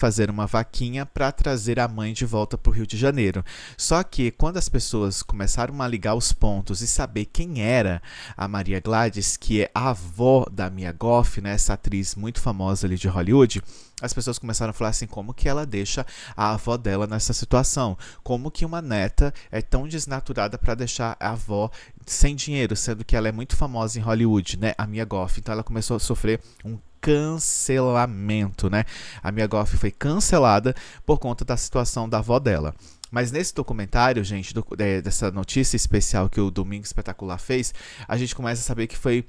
fazer uma vaquinha para trazer a mãe de volta para o Rio de Janeiro. Só que quando as pessoas começaram a ligar os pontos e saber quem era a Maria Gladys, que é a avó da Mia Goth, né, essa atriz muito famosa ali de Hollywood, as pessoas começaram a falar assim, como que ela deixa a avó dela nessa situação? Como que uma neta é tão desnaturada para deixar a avó sem dinheiro, sendo que ela é muito famosa em Hollywood, né, a Mia Goth. Então ela começou a sofrer um cancelamento, né? A Mia Goth foi cancelada por conta da situação da avó dela. Mas nesse documentário, gente, dessa notícia especial que o Domingo Espetacular fez, a gente começa a saber que foi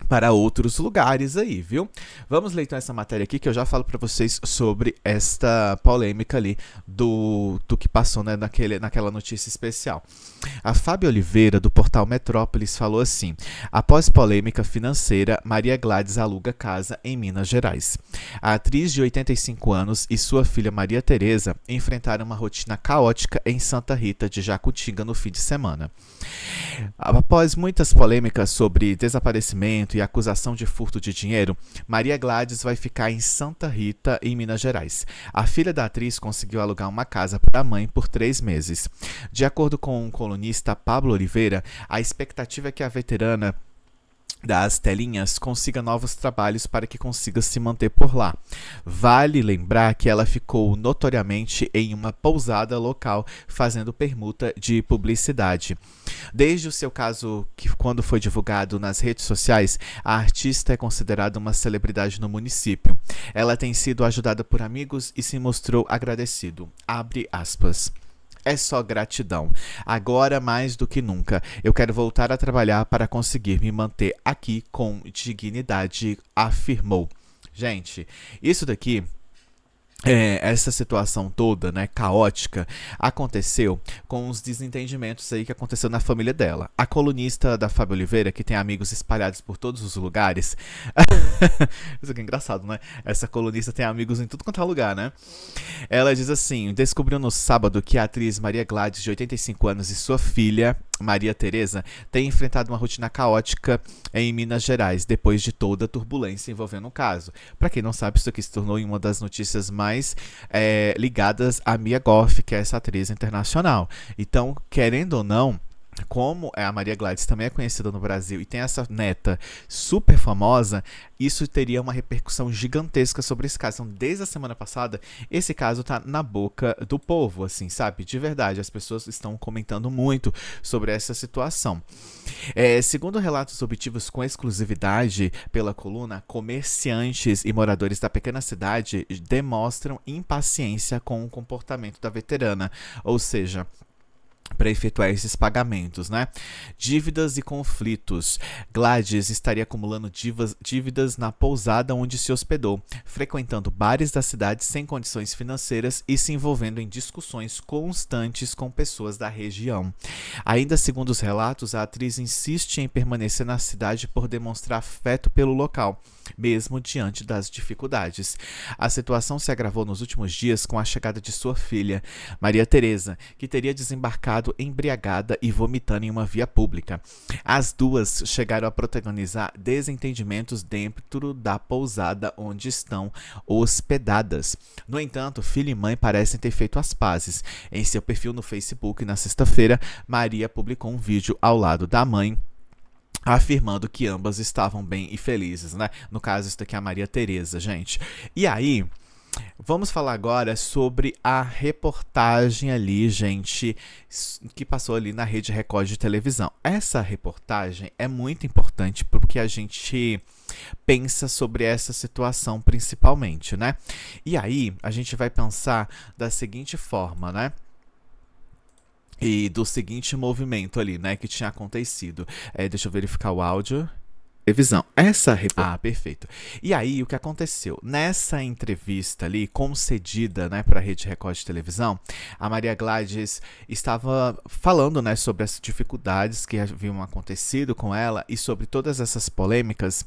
para outros lugares aí, viu? Vamos ler então essa matéria aqui que eu já falo para vocês sobre esta polêmica ali do que passou, né, naquela notícia especial. A Fábio Oliveira, do portal Metrópolis, falou assim: após polêmica financeira, Maria Gladys aluga casa em Minas Gerais. A atriz de 85 anos e sua filha Maria Tereza enfrentaram uma rotina caótica em Santa Rita de Jacutinga no fim de semana. Após muitas polêmicas sobre desaparecimento e acusação de furto de dinheiro, Maria Gladys vai ficar em Santa Rita, em Minas Gerais. A filha da atriz conseguiu alugar uma casa para a mãe por 3 meses. De acordo com o colunista Pablo Oliveira, a expectativa é que a veterana das telinhas consiga novos trabalhos para que consiga se manter por lá. Vale lembrar que ela ficou notoriamente em uma pousada local fazendo permuta de publicidade. Desde o seu caso, que quando foi divulgado nas redes sociais, a artista é considerada uma celebridade no município. Ela tem sido ajudada por amigos e se mostrou agradecido. Abre aspas. É só gratidão. Agora mais do que nunca, eu quero voltar a trabalhar para conseguir me manter aqui com dignidade, afirmou. Gente, isso daqui, essa situação toda, né, caótica, aconteceu com os desentendimentos aí que aconteceu na família dela. A colunista da Fábio Oliveira, que tem amigos espalhados por todos os lugares, isso aqui é engraçado, né? Essa colunista tem amigos em tudo quanto é lugar, né? Ela diz assim: descobriu no sábado que a atriz Maria Gladys, de 85 anos, e sua filha Maria Tereza têm enfrentado uma rotina caótica em Minas Gerais, depois de toda a turbulência envolvendo o caso. Para quem não sabe, isso aqui se tornou uma das notícias mais ligadas a Mia Goth, que é essa atriz internacional. Então, querendo ou não, como a Maria Gladys também é conhecida no Brasil e tem essa neta super famosa, isso teria uma repercussão gigantesca sobre esse caso. Então, desde a semana passada, esse caso tá na boca do povo, assim, sabe? De verdade, as pessoas estão comentando muito sobre essa situação. Segundo relatos obtidos com exclusividade pela coluna, comerciantes e moradores da pequena cidade demonstram impaciência com o comportamento da veterana, ou seja, para efetuar esses pagamentos, né? Dívidas e conflitos. Gladys estaria acumulando dívidas na pousada onde se hospedou, frequentando bares da cidade sem condições financeiras e se envolvendo em discussões constantes com pessoas da região. Ainda segundo os relatos, a atriz insiste em permanecer na cidade por demonstrar afeto pelo local, mesmo diante das dificuldades. A situação se agravou nos últimos dias com a chegada de sua filha, Maria Tereza, que teria desembarcado embriagada e vomitando em uma via pública. As duas chegaram a protagonizar desentendimentos dentro da pousada onde estão hospedadas. No entanto, filha e mãe parecem ter feito as pazes. Em seu perfil no Facebook, na sexta-feira, Maria publicou um vídeo ao lado da mãe, afirmando que ambas estavam bem e felizes, né? No caso, isso daqui é a Maria Tereza, gente. E aí, vamos falar agora sobre a reportagem ali, gente, que passou ali na Rede Record de televisão. Essa reportagem é muito importante porque a gente pensa sobre essa situação principalmente, né? E aí, a gente vai pensar da seguinte forma, né? E do seguinte movimento ali, né, que tinha acontecido. Deixa eu verificar o áudio. Televisão. Perfeito. E aí, o que aconteceu? Nessa entrevista ali, concedida, né, para a Rede Record de televisão, a Maria Gladys estava falando, né, sobre as dificuldades que haviam acontecido com ela e sobre todas essas polêmicas.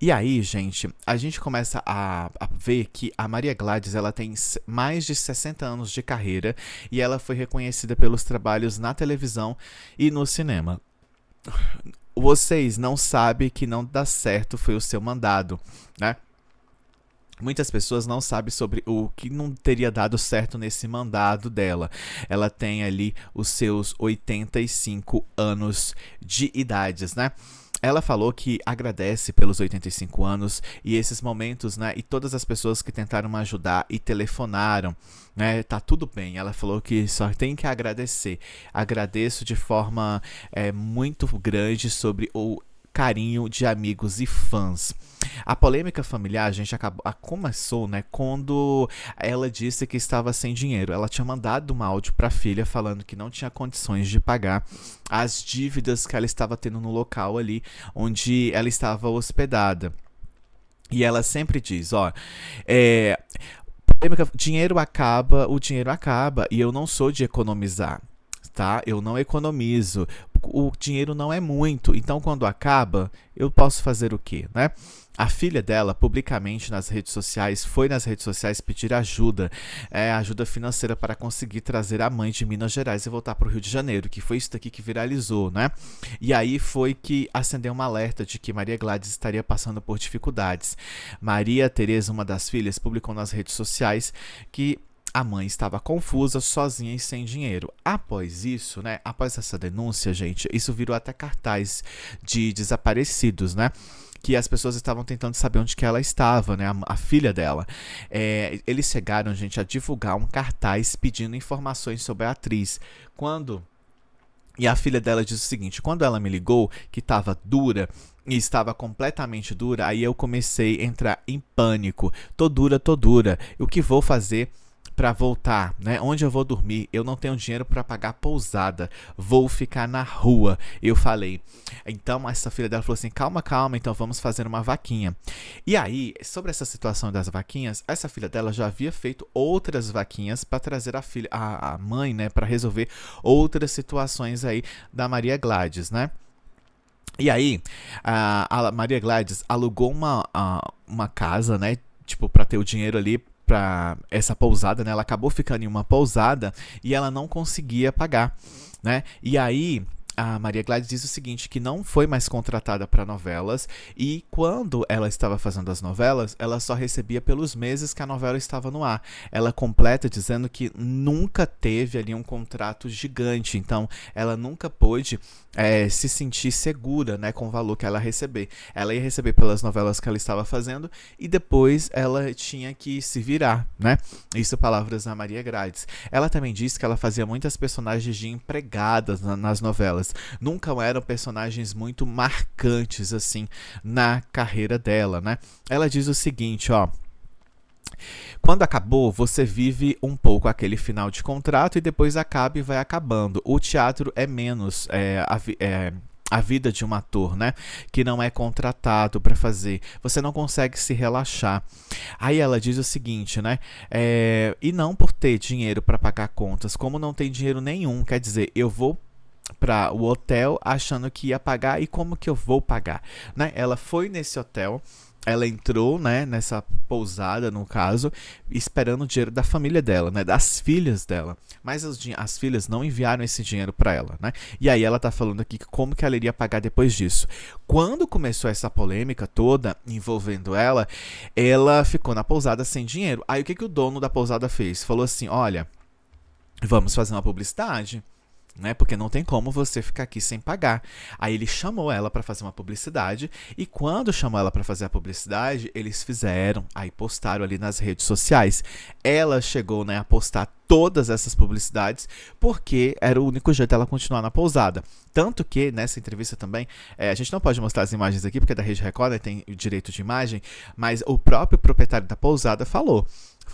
E aí, gente, a gente começa a ver que a Maria Gladys, ela tem mais de 60 anos de carreira e ela foi reconhecida pelos trabalhos na televisão e no cinema. Vocês não sabem que não dá certo foi o seu mandado, né? Muitas pessoas não sabem sobre o que não teria dado certo nesse mandado dela. Ela tem ali os seus 85 anos de idades, né? Ela falou que agradece pelos 85 anos e esses momentos, né? E todas as pessoas que tentaram ajudar e telefonaram, né? Tá tudo bem. Ela falou que só tem que agradecer. Agradeço de forma muito grande sobre o carinho de amigos e fãs. A polêmica familiar, a gente começou, né, quando ela disse que estava sem dinheiro. Ela tinha mandado um áudio para a filha falando que não tinha condições de pagar as dívidas que ela estava tendo no local ali onde ela estava hospedada. E ela sempre diz, ó, o dinheiro acaba e eu não sou de economizar. Tá? Eu não economizo, o dinheiro não é muito, então quando acaba, eu posso fazer o quê, né? A filha dela, publicamente nas redes sociais, foi nas redes sociais pedir ajuda, ajuda financeira para conseguir trazer a mãe de Minas Gerais e voltar para o Rio de Janeiro, que foi isso daqui que viralizou, né? E aí foi que acendeu um alerta de que Maria Gladys estaria passando por dificuldades. Maria Tereza, uma das filhas, publicou nas redes sociais que a mãe estava confusa, sozinha e sem dinheiro. Após isso, né? Após essa denúncia, gente, isso virou até cartaz de desaparecidos, né? Que as pessoas estavam tentando saber onde que ela estava, né? A filha dela. Eles chegaram, gente, a divulgar um cartaz pedindo informações sobre a atriz. E a filha dela diz o seguinte: quando ela me ligou, que estava dura, e estava completamente dura, aí eu comecei a entrar em pânico. Tô dura. O que vou fazer para voltar, né? Onde eu vou dormir? Eu não tenho dinheiro para pagar pousada. Vou ficar na rua. Eu falei. Então essa filha dela falou assim: calma, então vamos fazer uma vaquinha. E aí, sobre essa situação das vaquinhas, essa filha dela já havia feito outras vaquinhas para trazer a mãe, né, para resolver outras situações aí da Maria Gladys, né? E aí, a Maria Gladys alugou uma casa, né, tipo, para ter o dinheiro ali para essa pousada, né? Ela acabou ficando em uma pousada e ela não conseguia pagar, né? E aí a Maria Gladys diz o seguinte, que não foi mais contratada para novelas e quando ela estava fazendo as novelas, ela só recebia pelos meses que a novela estava no ar. Ela completa dizendo que nunca teve ali um contrato gigante, então ela nunca pôde se sentir segura, né, com o valor que ela ia receber. Ela ia receber pelas novelas que ela estava fazendo e depois ela tinha que se virar, né? Isso palavras da Maria Gladys. Ela também disse que ela fazia muitas personagens de empregadas nas novelas. Nunca eram personagens muito marcantes assim na carreira dela, né? Ela diz o seguinte, ó: quando acabou, você vive um pouco aquele final de contrato e depois acaba e vai acabando. O teatro é menos a vida de um ator, né? Que não é contratado para fazer. Você não consegue se relaxar. Aí ela diz o seguinte, né? E não por ter dinheiro para pagar contas, como não tem dinheiro nenhum, quer dizer, eu vou para o hotel achando que ia pagar e como que eu vou pagar, né? Ela foi nesse hotel, ela entrou, né, nessa pousada, no caso, esperando o dinheiro da família dela, né, das filhas dela. Mas as filhas não enviaram esse dinheiro para ela, né? E aí ela tá falando aqui como que ela iria pagar depois disso. Quando começou essa polêmica toda envolvendo ela, ela ficou na pousada sem dinheiro. Aí o que o dono da pousada fez? Falou assim: olha, vamos fazer uma publicidade, né? Porque não tem como você ficar aqui sem pagar. Aí ele chamou ela para fazer uma publicidade e quando chamou ela para fazer a publicidade, eles fizeram, aí postaram ali nas redes sociais. Ela chegou, né, a postar todas essas publicidades porque era o único jeito dela continuar na pousada. Tanto que nessa entrevista também, a gente não pode mostrar as imagens aqui porque é da Rede Record, né, tem o direito de imagem, mas o próprio proprietário da pousada falou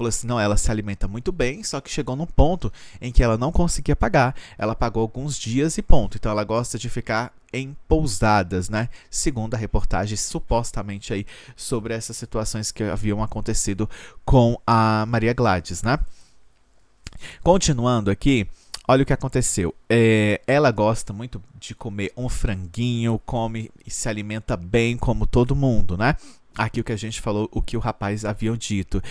assim: não, ela se alimenta muito bem, só que chegou num ponto em que ela não conseguia pagar. Ela pagou alguns dias e ponto. Então ela gosta de ficar em pousadas, né? Segundo a reportagem, supostamente aí sobre essas situações que haviam acontecido com a Maria Gladys, né? Continuando aqui, olha o que aconteceu. Ela gosta muito de comer um franguinho, come e se alimenta bem como todo mundo, né? aqui o que a gente falou, o que o rapaz havia dito.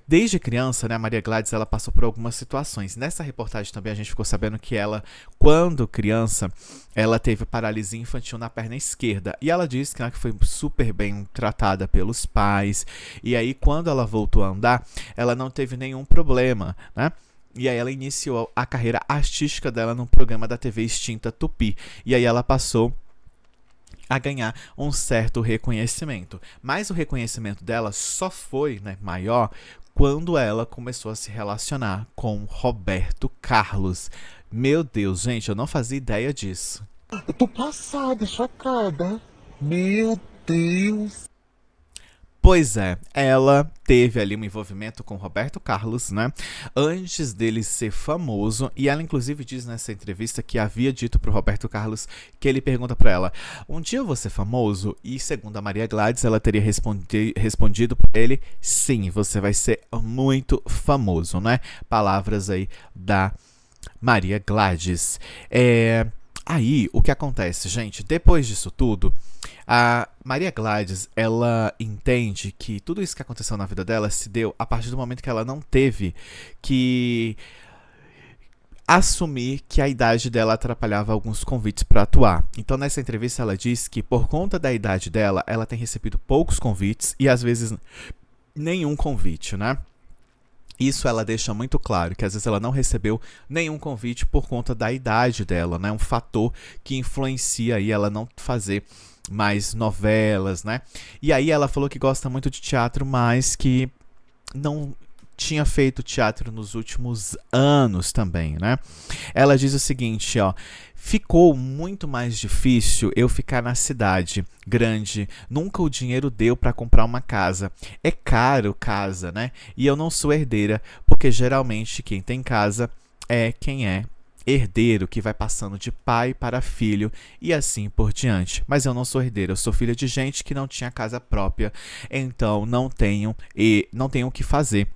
Desde criança, né, a Maria Gladys ela passou por algumas situações. Nessa reportagem também a gente ficou sabendo que ela, quando criança, ela teve paralisia infantil na perna esquerda. E ela disse que, né, que foi super bem tratada pelos pais. E aí, quando ela voltou a andar, ela não teve nenhum problema, né? E aí ela iniciou a carreira artística dela num programa da TV extinta Tupi. E aí ela passou a ganhar um certo reconhecimento. Mas o reconhecimento dela só foi, né, maior quando ela começou a se relacionar com Roberto Carlos. Meu Deus, gente, eu não fazia ideia disso. Eu tô passada, chocada. Meu Deus. Pois é, ela teve ali um envolvimento com Roberto Carlos, né? Antes dele ser famoso, e ela inclusive diz nessa entrevista que havia dito pro Roberto Carlos que ele pergunta pra ela: "Um dia eu vou ser famoso?" E segundo a Maria Gladys, ela teria respondido pra ele: "Sim, você vai ser muito famoso", né? Palavras aí da Maria Gladys. Aí, o que acontece, gente? Depois disso tudo, a Maria Gladys, ela entende que tudo isso que aconteceu na vida dela se deu a partir do momento que ela não teve que assumir que a idade dela atrapalhava alguns convites para atuar. Então, nessa entrevista, ela diz que por conta da idade dela, ela tem recebido poucos convites e às vezes nenhum convite, né? Isso ela deixa muito claro, que às vezes ela não recebeu nenhum convite por conta da idade dela, né? Um fator que influencia aí ela não fazer mais novelas, né? E aí ela falou que gosta muito de teatro, mas que não tinha feito teatro nos últimos anos também, né? Ela diz o seguinte, ó: "Ficou muito mais difícil eu ficar na cidade grande. Nunca o dinheiro deu para comprar uma casa. É caro casa, né? E eu não sou herdeira, porque geralmente quem tem casa é quem é herdeiro, que vai passando de pai para filho e assim por diante. Mas eu não sou herdeira, eu sou filha de gente que não tinha casa própria, então não tenho o que fazer.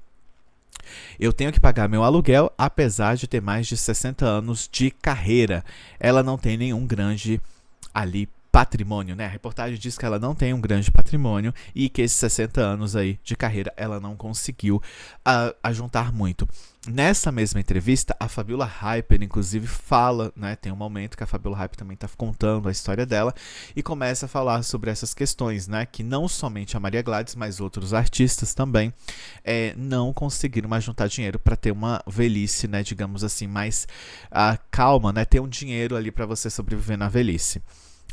Eu tenho que pagar meu aluguel, apesar de ter mais de 60 anos de carreira. Ela não tem nenhum grande ali patrimônio, né? A reportagem diz que ela não tem um grande patrimônio e que esses 60 anos aí de carreira ela não conseguiu ajuntar muito. Nessa mesma entrevista, a Fabiola Hyper, inclusive, fala, né? Tem um momento que a Fabiola Hyper também está contando a história dela e começa a falar sobre essas questões, né? Que não somente a Maria Gladys, mas outros artistas também não conseguiram juntar dinheiro para ter uma velhice, né? Digamos assim, mais calma, né? Ter um dinheiro ali para você sobreviver na velhice.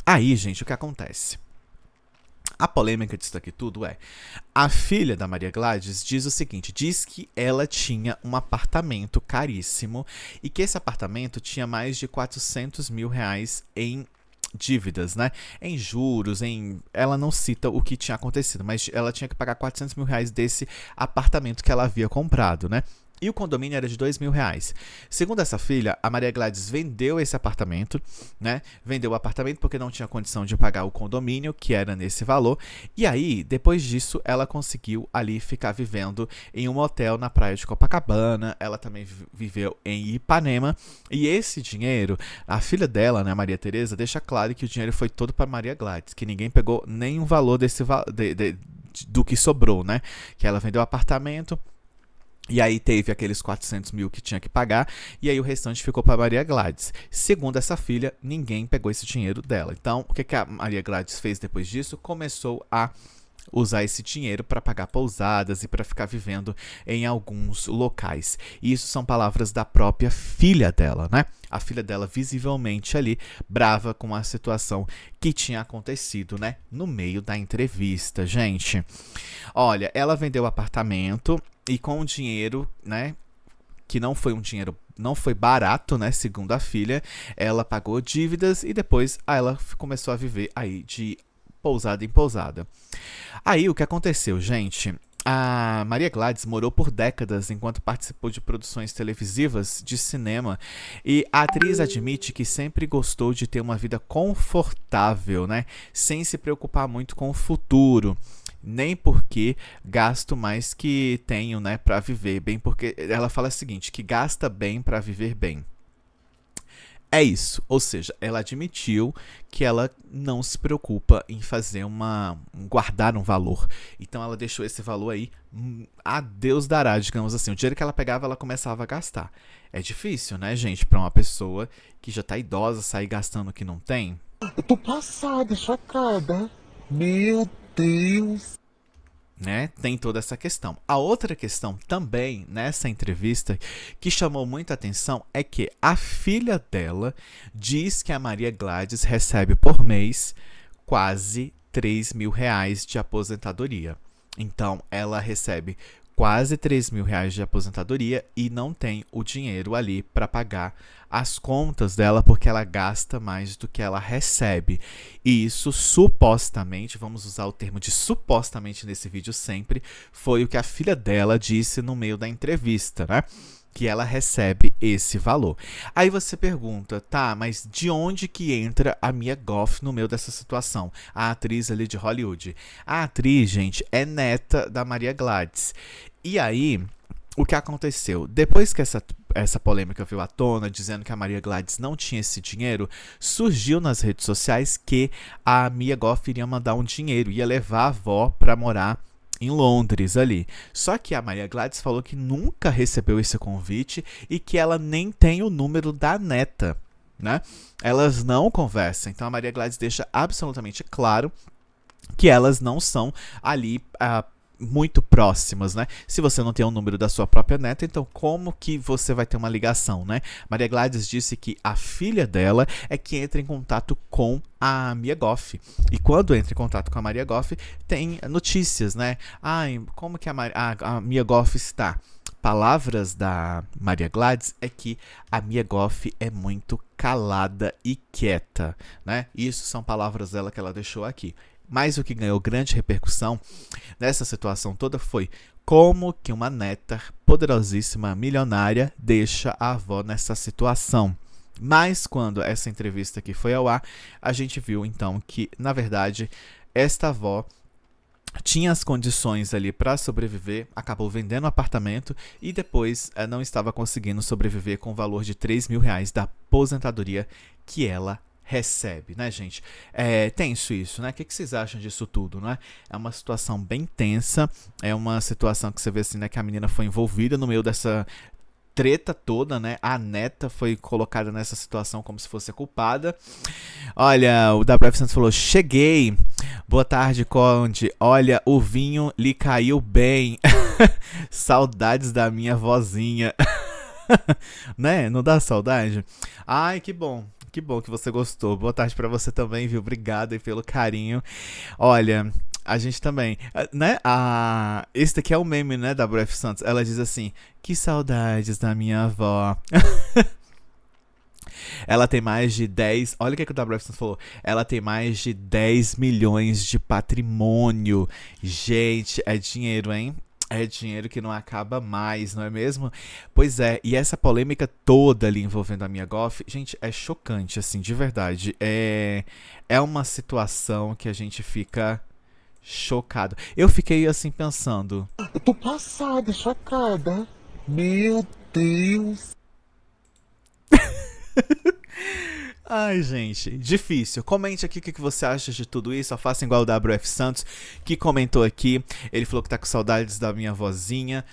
Aí, gente, o que acontece? A polêmica disso daqui tudo é: a filha da Maria Gladys diz o seguinte, diz que ela tinha um apartamento caríssimo e que esse apartamento tinha mais de 400 mil reais em dívidas, né? Em juros, ela não cita o que tinha acontecido, mas ela tinha que pagar 400 mil reais desse apartamento que ela havia comprado, né? E o condomínio era de 2 mil reais. Segundo essa filha, a Maria Gladys vendeu esse apartamento, né? Vendeu o apartamento porque não tinha condição de pagar o condomínio, que era nesse valor. E aí, depois disso, ela conseguiu ali ficar vivendo em um hotel na praia de Copacabana. Ela também viveu em Ipanema. E esse dinheiro, a filha dela, né, Maria Tereza, deixa claro que o dinheiro foi todo para Maria Gladys, que ninguém pegou nenhum valor do que sobrou, né? Que ela vendeu o apartamento. E aí teve aqueles 400 mil que tinha que pagar, e aí o restante ficou para Maria Gladys. Segundo essa filha, ninguém pegou esse dinheiro dela. Então, o que a Maria Gladys fez depois disso? Começou a usar esse dinheiro para pagar pousadas e para ficar vivendo em alguns locais. E isso são palavras da própria filha dela, né? A filha dela visivelmente ali brava com a situação que tinha acontecido, né? No meio da entrevista, gente. Olha, ela vendeu o apartamento e com o dinheiro, né? Que não foi um dinheiro, não foi barato, né? Segundo a filha, ela pagou dívidas e depois ela começou a viver aí de pousada em pousada. Aí o que aconteceu, gente? A Maria Gladys morou por décadas enquanto participou de produções televisivas, de cinema, e a atriz admite que sempre gostou de ter uma vida confortável, né? Sem se preocupar muito com o futuro. Nem porque gasto mais que tenho, né, para viver bem, porque ela fala o seguinte, que gasta bem para viver bem. É isso, ou seja, ela admitiu que ela não se preocupa em fazer guardar um valor. Então ela deixou esse valor aí, a Deus dará, digamos assim. O dinheiro que ela pegava, ela começava a gastar. É difícil, né, gente, pra uma pessoa que já tá idosa sair gastando o que não tem. Eu tô passada, chocada. Meu Deus. Né? Tem toda essa questão. A outra questão também nessa entrevista que chamou muita atenção é que a filha dela diz que a Maria Gladys recebe por mês quase 3 mil reais de aposentadoria. Então ela recebe quase 3 mil reais de aposentadoria e não tem o dinheiro ali para pagar as contas dela porque ela gasta mais do que ela recebe. E isso supostamente, vamos usar o termo de supostamente nesse vídeo sempre, foi o que a filha dela disse no meio da entrevista, né? Que ela recebe esse valor. Aí você pergunta, tá, mas de onde que entra a Mia Goth no meio dessa situação? A atriz ali de Hollywood. A atriz, gente, é neta da Maria Gladys. E aí, o que aconteceu? Depois que essa polêmica veio à tona, dizendo que a Maria Gladys não tinha esse dinheiro, surgiu nas redes sociais que a Mia Goth iria mandar um dinheiro, ia levar a avó para morar em Londres ali. Só que a Maria Gladys falou que nunca recebeu esse convite e que ela nem tem o número da neta, né? Elas não conversam. Então a Maria Gladys deixa absolutamente claro que elas não são ali muito próximas, né? Se você não tem o número da sua própria neta, então como que você vai ter uma ligação, né? Maria Gladys disse que a filha dela é que entra em contato com a Mia Goth. E quando entra em contato com a Maria Goth, tem notícias, né? Ai, como que a Mia Goth está? Palavras da Maria Gladys é que a Mia Goth é muito calada e quieta, né? Isso são palavras dela que ela deixou aqui. Mas o que ganhou grande repercussão nessa situação toda foi como que uma neta poderosíssima, milionária, deixa a avó nessa situação. Mas quando essa entrevista aqui foi ao ar, a gente viu então que, na verdade, esta avó tinha as condições ali para sobreviver, acabou vendendo o apartamento e depois não estava conseguindo sobreviver com o valor de 3 mil reais da aposentadoria que ela recebe, né, gente? É tenso isso, né? O que vocês acham disso tudo, né? É uma situação bem tensa, é uma situação que você vê assim, né, que a menina foi envolvida no meio dessa treta toda, né? A neta foi colocada nessa situação como se fosse a culpada. Olha, o WF Santos falou, cheguei. Boa tarde, Conde. Olha, o vinho lhe caiu bem. Saudades da minha vozinha. Né? Não dá saudade? Ai, que bom. Que bom que você gostou. Boa tarde pra você também, viu? Obrigado aí pelo carinho. Olha, a gente também, né? Esse daqui é o meme, né, da WF Santos. Ela diz assim, que saudades da minha avó. Ela tem mais de 10... Olha o que o WF Santos falou. Ela tem mais de 10 milhões de patrimônio. Gente, é dinheiro, hein? É dinheiro que não acaba mais, não é mesmo? Pois é, e essa polêmica toda ali envolvendo a Mia Goth, gente, é chocante, assim, de verdade. É uma situação que a gente fica chocado. Eu fiquei, assim, pensando... Eu tô passada, chocada. Meu Deus. Ai, gente, difícil. Comente aqui o que você acha de tudo isso. Ou faça igual o WF Santos, que comentou aqui. Ele falou que tá com saudades da minha vozinha.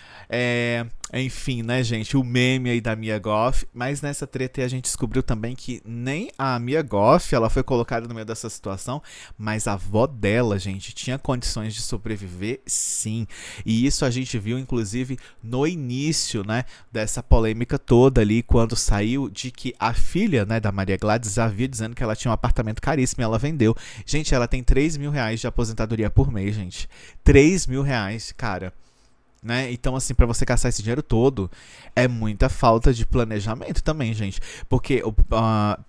Enfim, né, gente, o meme aí da Mia Goth. Mas nessa treta aí a gente descobriu também que nem a Mia Goth, ela foi colocada no meio dessa situação, mas a avó dela, gente, tinha condições de sobreviver, sim. E isso a gente viu, inclusive, no início, né, dessa polêmica toda ali, quando saiu de que a filha, né, da Maria Gladys havia dizendo que ela tinha um apartamento caríssimo e ela vendeu. Gente, ela tem 3 mil reais de aposentadoria por mês, gente. 3 mil reais, cara. Né? Então, assim, pra você caçar esse dinheiro todo, é muita falta de planejamento também, gente. Porque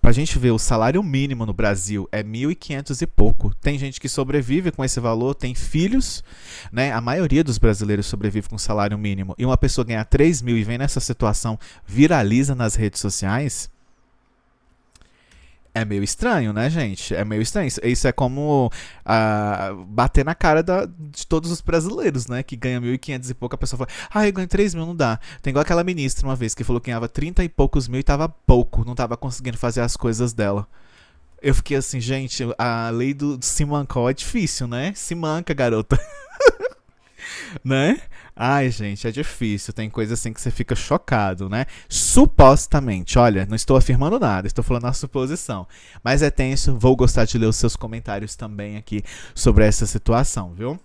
pra gente ver, o salário mínimo no Brasil é 1.500 e pouco. Tem gente que sobrevive com esse valor, tem filhos, né? A maioria dos brasileiros sobrevive com salário mínimo. E uma pessoa ganhar 3 mil e vem nessa situação, viraliza nas redes sociais, É meio estranho, né, gente? É meio estranho. Isso é como bater na cara de todos os brasileiros, né? Que ganha 1.500 e pouco, a pessoa fala, eu ganho 3 mil, não dá. Tem igual aquela ministra uma vez que falou que ganhava 30 e poucos mil e tava pouco, não tava conseguindo fazer as coisas dela. Eu fiquei assim, gente, a lei do Simancol é difícil, né? Se manca, garota. Né? Ai, gente, é difícil. Tem coisa assim que você fica chocado, né? Supostamente, olha, não estou afirmando nada, estou falando a suposição. Mas é tenso, vou gostar de ler os seus comentários também aqui sobre essa situação, viu?